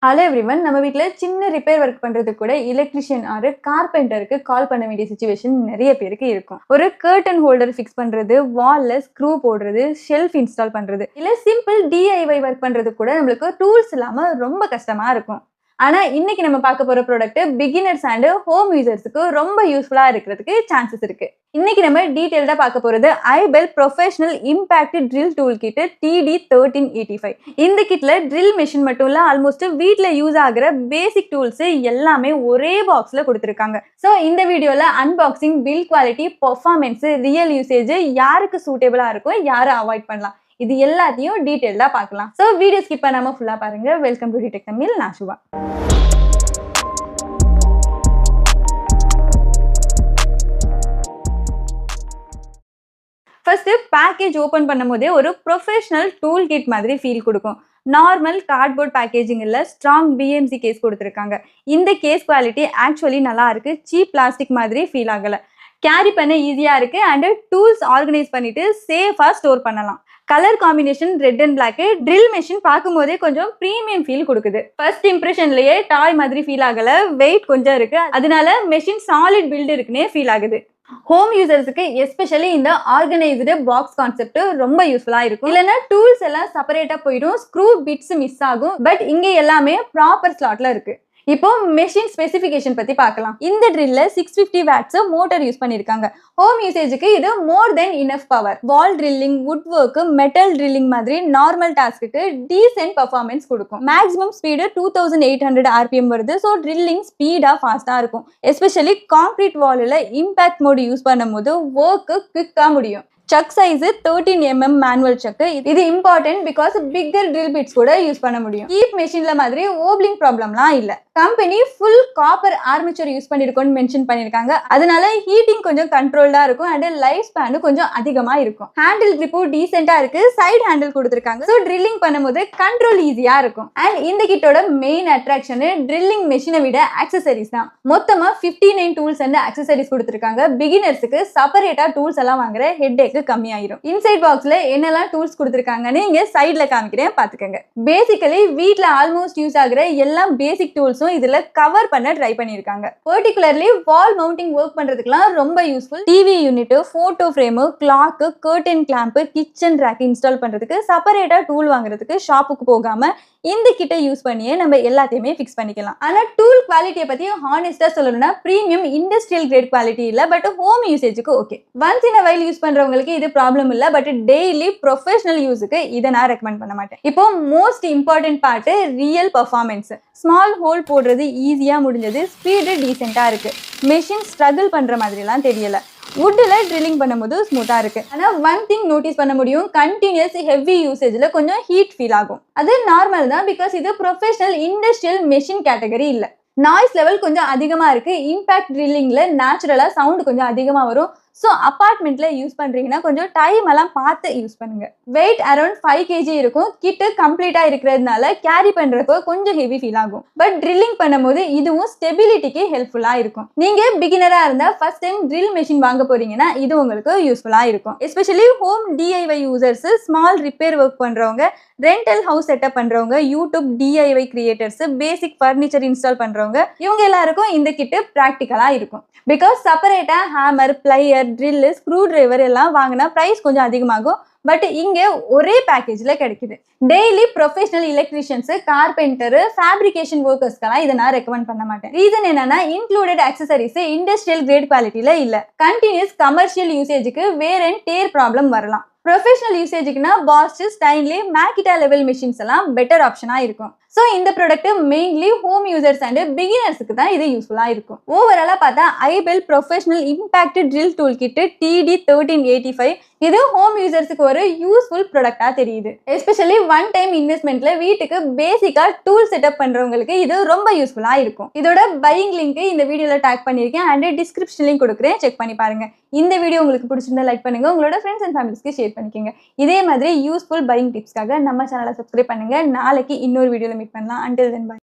Hello everyone, நம்ம வீட்டில் சின்ன ரிப்பேர் ஒர்க் பண்ணுறதுக்கு கூட எலக்ட்ரிஷியன் ஆர் கார்பெண்டருக்கு கால் பண்ண வேண்டிய சுச்சுவேஷன் நிறைய பேருக்கு இருக்கும். ஒரு கர்டன் ஹோல்டர் ஃபிக்ஸ் பண்ணுறது, வால்ல ஸ்க்ரூ போடுறது, ஷெல்ஃப் இன்ஸ்டால் பண்ணுறது, இல்லை சிம்பிள் டிஐஒய் ஒர்க் பண்ணுறதுக்கு கூட நம்மளுக்கு டூல்ஸ் இல்லாமல் ரொம்ப கஷ்டமாக இருக்கும். ஆனால் இன்னைக்கு நம்ம பார்க்க போகிற ப்ராடக்ட் பிகினர்ஸ் அண்ட் ஹோம் யூசர்ஸுக்கு ரொம்ப யூஸ்ஃபுல்லாக இருக்கிறதுக்கு சான்சஸ் இருக்கு. இன்னைக்கு நம்ம டீட்டெயில்டாக பார்க்க போகிறது iBell professional impact drill tool kit TD1385. இந்த கிட்ல ட்ரில் மெஷின் மட்டும் இல்லை, ஆல்மோஸ்ட் வீட்டில் யூஸ் ஆகிற பேசிக் டூல்ஸ் எல்லாமே ஒரே பாக்ஸில் கொடுத்துருக்காங்க. ஸோ இந்த வீடியோவில் unboxing, build quality, performance, real usage, யாருக்கு சூட்டபிளாக இருக்கும், யாரை அவாய்ட் பண்ணலாம், இது எல்லாத்தையும் டீடைல்டா பார்க்கலாம். சோ வீடியோ ஸ்கிப் பண்ணாம ஃபுல்லா பாருங்க. Welcome to DTech Tamil. நான் சுபா. ஃபர்ஸ்ட் பேக்கேஜ் ஓபன் பண்ணும்போதே ஒரு ப்ரொஃபஷனல் டூல் கிட் மாதிரி ஃபீல் கொடுக்கும். நார்மல் கார்ட்போர்ட் பேக்கேஜிங் இல்லை, ஸ்ட்ராங் BMC கேஸ் கொடுத்துருக்காங்க. இந்த கேஸ் குவாலிட்டி ஆக்சுவலி நல்லா இருக்கு. சீப் பிளாஸ்டிக் மாதிரி ஃபீல் ஆகல. கேரி பண்ண ஈஸியா இருக்கு அண்ட் டூல்ஸ் ஆர்கனைஸ் பண்ணிட்டு சேஃபா ஸ்டோர் பண்ணலாம். Colour combination red and black. Drill machine பார்க்கும் போதே கொஞ்சம் ப்ரீமியம் ஃபீல் கொடுக்குது. ஃபர்ஸ்ட் இம்ப்ரெஷன்லயே டாய் மாதிரி ஃபீல் ஆகல. வெயிட் கொஞ்சம் இருக்கு, அதனால மெஷின் சாலிட் பில்ட் இருக்குன்னே ஃபீல் ஆகுது. ஹோம் யூசர்ஸுக்கு எஸ்பெஷலி இந்த ஆர்கனைஸ்டு பாக்ஸ் கான்செப்ட் ரொம்ப யூஸ்ஃபுல்லா இருக்கும். இல்லைன்னா டூல்ஸ் எல்லாம் செப்பரேட்டா போயிடும், ஸ்க்ரூ பிட்ஸ் மிஸ் ஆகும். பட் இங்க எல்லாமே ப்ராப்பர் ஸ்லாட்ல இருக்கு. இப்போ மெஷின் ஸ்பெசிஃபிகேஷன் பத்தி பார்க்கலாம். இந்த ட்ரில்ல 650 வாட்ஸ் மோட்டார் யூஸ் பண்ணிருக்காங்க. ஹோம் யூசேஜுக்கு இது more then enough power. Wall drilling, wood work, metal drilling மாதிரி நார்மல் டாஸ்க்கு டீசென்ட் பர்ஃபார்மன்ஸ் கொடுக்கும். மேக்ஸிமம் ஸ்பீடு 2800 RPM வருது. ஸோ ட்ரில்லிங் ஸ்பீடா ஃபாஸ்டா இருக்கும். எஸ்பெஷலி கான்கிரீட் வாலில் இம்பாக்ட் மோடு யூஸ் பண்ணும்போது ஒர்க்கு குவிக்கா முடியும். Chuck size 13 mm manual chuck. இது important because bigger drill bits கூட யூஸ் பண்ண முடியும். கீப் மெஷின்ல மாதிரி ஓப்லிங் ப்ராப்ளம்லாம் இல்ல. Company full copper armature use பண்ணிருக்கோம்னு மென்ஷன் பண்ணிருக்காங்க. அதனால ஹீட்டிங் கொஞ்சம் கண்ட்ரோல்டா இருக்கும் அண்ட் லைஃப் ஸ்பேன் கொஞ்சம் அதிகமா இருக்கும். ஹேண்டில் கிரிப்பும் டீசென்டா இருக்கு. சைடு ஹேண்டில் கொடுத்துருக்காங்க. ஸோ ட்ரில்லிங் பண்ணும்போது கண்ட்ரோல் ஈஸியா இருக்கும். அண்ட் இந்த கிட்டோட மெயின் அட்ராக்ஷன் ட்ரில்லிங் மெஷினை விட ஆக்சசரிஸ் தான். மொத்தமா 59 டூல்ஸ் அண்ட் ஆக்சசரிஸ் கொடுத்துருக்காங்க. பிகினர்ஸுக்கு செப்பரேட்டா டூல்ஸ் எல்லாம் வாங்குற ஹெட் கம்மியாயிரும். இன்சைட் பாக்ஸ்ல என்னெல்லாம் டூல்ஸ் கொடுத்திருக்காங்கன்னு இங்க சைடுல காமிக்கிறேன், பாத்துக்கங்க. பேசிக்கலி வீட்ல ஆல்மோஸ்ட் யூஸ் ஆகுற எல்லா பேசிக் டூல்ஸும் இதுல கவர் பண்ண ட்ரை பண்ணிருக்காங்க. பர்டிகுலர்லி வால் மவுண்டிங் ஒர்க் பண்றதுக்குலாம் ரொம்ப useful. TV unit, photo frame, clock, curtain clamp, kitchen rack install பண்றதுக்கு செப்பரேட்டா டூல் வாங்குறதுக்கு ஷாப்புக்கு போகாம இந்த கிட்ட யூஸ் பண்ணியே நம்ம எல்லாத்தையுமே ஃபிக்ஸ் பண்ணிக்கலாம். ஆனா டூல் குவாலிட்டியை பத்தி ஹானஸ்டா சொல்லணும்னா பிரீமியம் இண்டஸ்ட்ரியல் கிரேட் குவாலிட்டி இல்ல, பட் ஹோம் யூசேஜுக்கு okay. Once in a while use பண்றவங்களுக்கு இது ப்ராப்ளம் இல்ல, பட் டெய்லி ப்ரொஃபஷனல் யூஸுக்கு இதை நான் ரெக்கமெண்ட் பண்ண மாட்டேன். இப்போ most important part real performance. Small whole போடுறது ஈஸியா முடிஞ்சது. ஸ்பீடு டீசென்டா இருக்கு. மெஷின் ஸ்ட்ரகிள் பண்ற மாதிரிலாம் தெரியல. வுட்ல ட்ரில்லிங் பண்ணும்போது ஸ்மூத்தா இருக்கு. ஆனா ஒன் திங் நோட்டீஸ் பண்ண முடியும், கண்டினியூஸ் ஹெவி யூசேஜ்ல கொஞ்சம் ஹீட் ஃபீல் ஆகும். அது நார்மல் தான், பிகாஸ் இது ப்ரொஃபஷனல் இண்டஸ்ட்ரியல் மெஷின் கேட்டகரி இல்ல. நாய்ஸ் லெவல் கொஞ்சம் அதிகமா இருக்கு. இம்பாக்ட் ட்ரில்லிங்ல நேச்சுரலா சவுண்ட் கொஞ்சம் அதிகமா வரும். ஸோ அப்பார்ட்மெண்ட்ல யூஸ் பண்றீங்கன்னா கொஞ்சம் டைம் எல்லாம் பார்த்து யூஸ் பண்ணுங்க. வெயிட் அரௌண்ட் 5 kg இருக்கும். கிட்டு கம்ப்ளீட்டா இருக்கிறதுனால கேரி பண்றப்போ கொஞ்சம் ஹெவி ஃபீல் ஆகும். பட் ட்ரில்லிங் பண்ணும்போது இதுவும் ஸ்டெபிலிட்டிக்கு ஹெல்ப்ஃபுல்லா இருக்கும். நீங்க பிகினரா இருந்தா ஃபர்ஸ்ட் டைம் ட்ரில் மெஷின் வாங்க போறீங்கன்னா இது உங்களுக்கு யூஸ்ஃபுல்லா இருக்கும். Especially home DIY users, small repair work பண்றவங்க, ரெண்டல் ஹவுஸ் செட்டப் பண்றவங்க, YouTube DIY creators, basic furniture install பண்றவங்க, இவங்க எல்லாருக்கும் இந்த கிட்டு பிராக்டிக்கலா இருக்கும். பிகாஸ் செப்பரேட்டா hammer, plier, drill, screwdriver எல்லாம் வாங்கினா பிரைஸ் கொஞ்சம் அதிகமாகும். பட் இங்க ஒரே பேக்கேஜ்ல கிடைக்குது. Daily professional electricians, carpenter, fabrication ஒர்க்கர்ஸ்க்கெல்லாம் இதை நான் ரெக்கமெண்ட் பண்ண மாட்டேன். ரீசன் என்னன்னா இன்க்ளூடட் ஆக்சசரிஸ் இண்டஸ்ட்ரியல் கிரேட் குவாலிட்டியில இல்ல. கண்டினியூஸ் கமர்ஷியல் யூசேஜுக்கு வேர் அண்ட் டேர் ப்ராப்ளம் வரலாம். ப்ரொஃபஷனல் யூசேஜுக்குனா Bosch, Stanley, Makita level machines எல்லாம் பெட்டர் ஆப்ஷனா இருக்கும். ஸோ இந்த product mainly home users and பிகினர்ஸுக்கு தான் இது யூஸ்ஃபுல்லா இருக்கும். ஓவராலா பார்த்தா Ibell professional impact drill tool kit TD1385 இது ஹோம் யூசர்ஸுக்கு ஒரு யூஸ்ஃபுல் ப்ராடக்டா தெரியுது. எஸ்பெஷலி ஒன் டைம் இன்வெஸ்ட்மெண்ட்ல வீட்டுக்கு பேசிக்கா டூல் செட்டப் பண்றவங்களுக்கு இது ரொம்ப யூஸ்ஃபுல்லா இருக்கும். இதோட பையிங் லிங்க் இந்த வீடியோல டேக் பண்ணிருக்கேன் அண்ட் டிஸ்கிரிப்ஷன்லயும் கொடுக்குறேன், செக் பண்ணி பாருங்க. இந்த வீடியோ உங்களுக்கு பிடிச்சிருந்தா லைக் பண்ணுங்க, உங்களோட ஃப்ரெண்ட்ஸ் அண்ட் ஃபேமிலிஸ்க்கு ஷேர் பண்ணிக்கோங்க. இதே மாதிரி யூஸ்ஃபுல் பையிங் டிப்ஸ்க்காக நம்ம சேனலை சப்ஸ்கிரைப் பண்ணுங்க. நாளைக்கு இன்னொரு வீடியோல மீட் பண்ணலாம். Until then, bye.